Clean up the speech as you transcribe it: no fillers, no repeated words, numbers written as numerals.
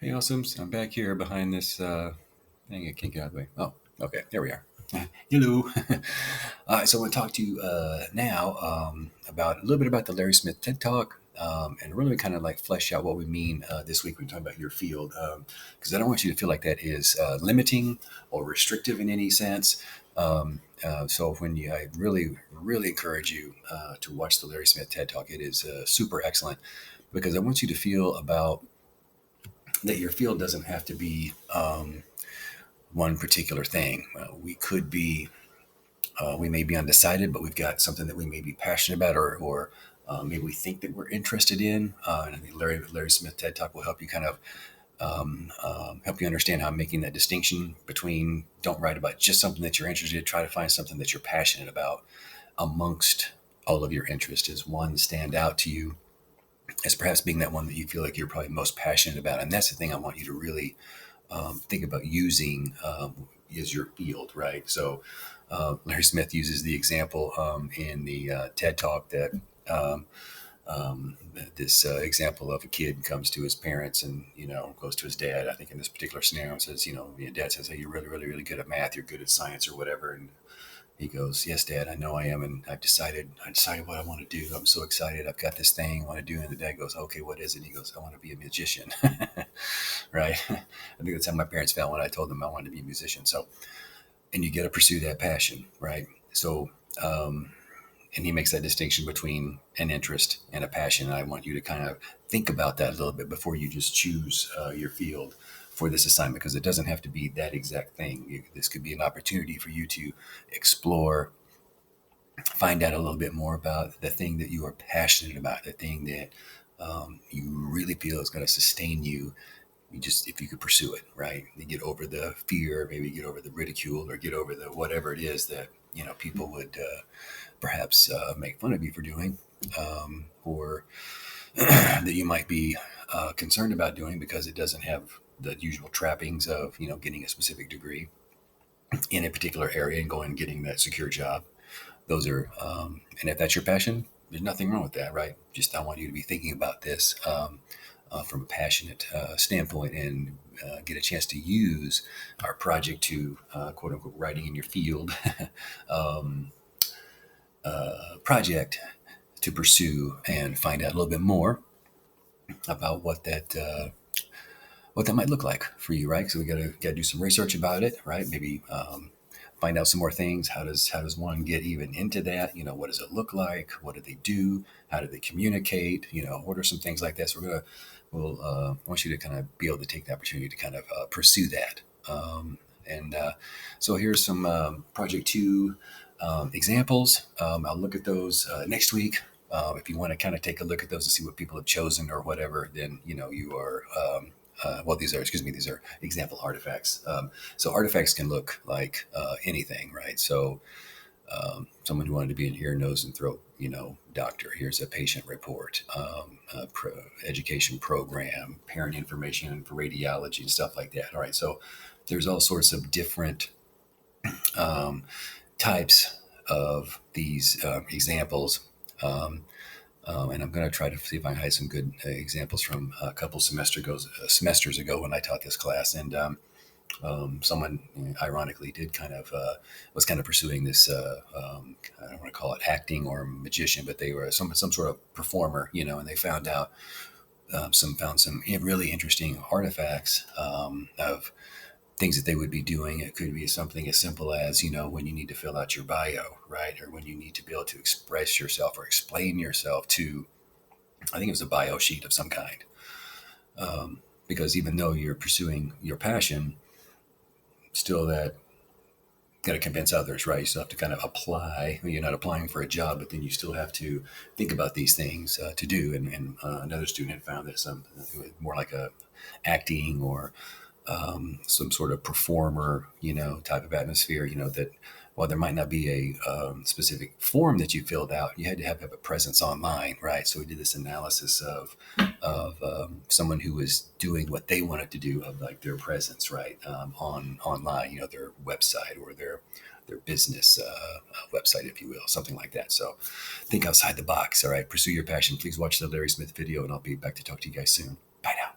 Hey, awesomes. I'm back here behind this thing. I can't get out of the way. Oh, okay. There we are. Hello. So I want to talk to you now about a little bit about the Larry Smith TED Talk and really kind of like flesh out what we mean this week when we talk about your field. Because I don't want you to feel like that is limiting or restrictive in any sense. So I really, really encourage you to watch the Larry Smith TED Talk. It is super excellent because I want you to feel about that your field doesn't have to be one particular thing. We may be undecided, but we've got something that we may be passionate about, or maybe we think that we're interested in. And I think Larry Smith TED Talk will help you kind of help you understand how I'm making that distinction between don't write about just something that you're interested in, try to find something that you're passionate about amongst all of your interests. Is one stand out to you as perhaps being that one that you feel like you're probably most passionate about? And that's the thing I want you to really think about using is your field, right? So Larry Smith uses the example in the TED Talk that um, this example of a kid comes to his parents and goes to his dad. I think in this particular scenario, and says, dad says, "Hey, you're really, really, really good at math. You're good at science, or whatever." And he goes, "Yes, Dad, I know I am, and I decided what I want to do. I'm so excited. I've got this thing I want to do." And the dad goes, "Okay, what is it?" And he goes, "I want to be a musician." Right? I think that's how my parents felt when I told them I wanted to be a musician. So, and you got to pursue that passion, right? So, and he makes that distinction between an interest and a passion. And I want you to kind of think about that a little bit before you just choose your field for this assignment, because it doesn't have to be that exact thing. This could be an opportunity for you to explore, find out a little bit more about the thing that you are passionate about, the thing that you really feel is going to sustain you. You just, if you could pursue it, right? You get over the fear, maybe get over the ridicule, or get over the whatever it is that people would perhaps make fun of you for doing, or that you might be concerned about doing because it doesn't have the usual trappings of getting a specific degree in a particular area and going and getting that secure job. Those are, and if that's your passion, there's nothing wrong with that, right? Just I want you to be thinking about this from a passionate standpoint, and get a chance to use our project to quote unquote writing in your field um, project to pursue and find out a little bit more about what that might look like for you, right? So we gotta do some research about it, right? Maybe find out some more things. How does one get even into that? What does it look like? What do they do? How do they communicate? What are some things like that? So we'll want you to kind of be able to take the opportunity to kind of pursue that. And so here's some Project Two examples. I'll look at those next week. If you want to kind of take a look at those and see what people have chosen or whatever, then you are. Well, these are example artifacts. So artifacts can look like anything, right? So someone who wanted to be an ear, nose, and throat, doctor. Here's a patient report, education program, parent information for radiology and stuff like that. All right, so there's all sorts of different um, types of these examples. Um, and I'm going to try to see if I can hide some good examples from a couple semesters ago when I taught this class. And someone ironically did kind of was kind of pursuing this. I don't want to call it acting or magician, but they were some sort of performer, and they found some really interesting artifacts of things that they would be doing. It could be something as simple as, when you need to fill out your bio, right? Or when you need to be able to express yourself or explain yourself to, I think it was a bio sheet of some kind. Because even though you're pursuing your passion, still that got to convince others, right? You still have to kind of apply. You're not applying for a job, but then you still have to think about these things to do. And another student had found that some more like a acting or some sort of performer, type of atmosphere, that while there might not be a specific form that you filled out, you had to have a presence online, right? So we did this analysis of someone who was doing what they wanted to do, of like their presence, right, on online, their website or their business website, if you will, something like that. So think outside the box. All right, pursue your passion. Please watch the Larry Smith video, and I'll be back to talk to you guys soon.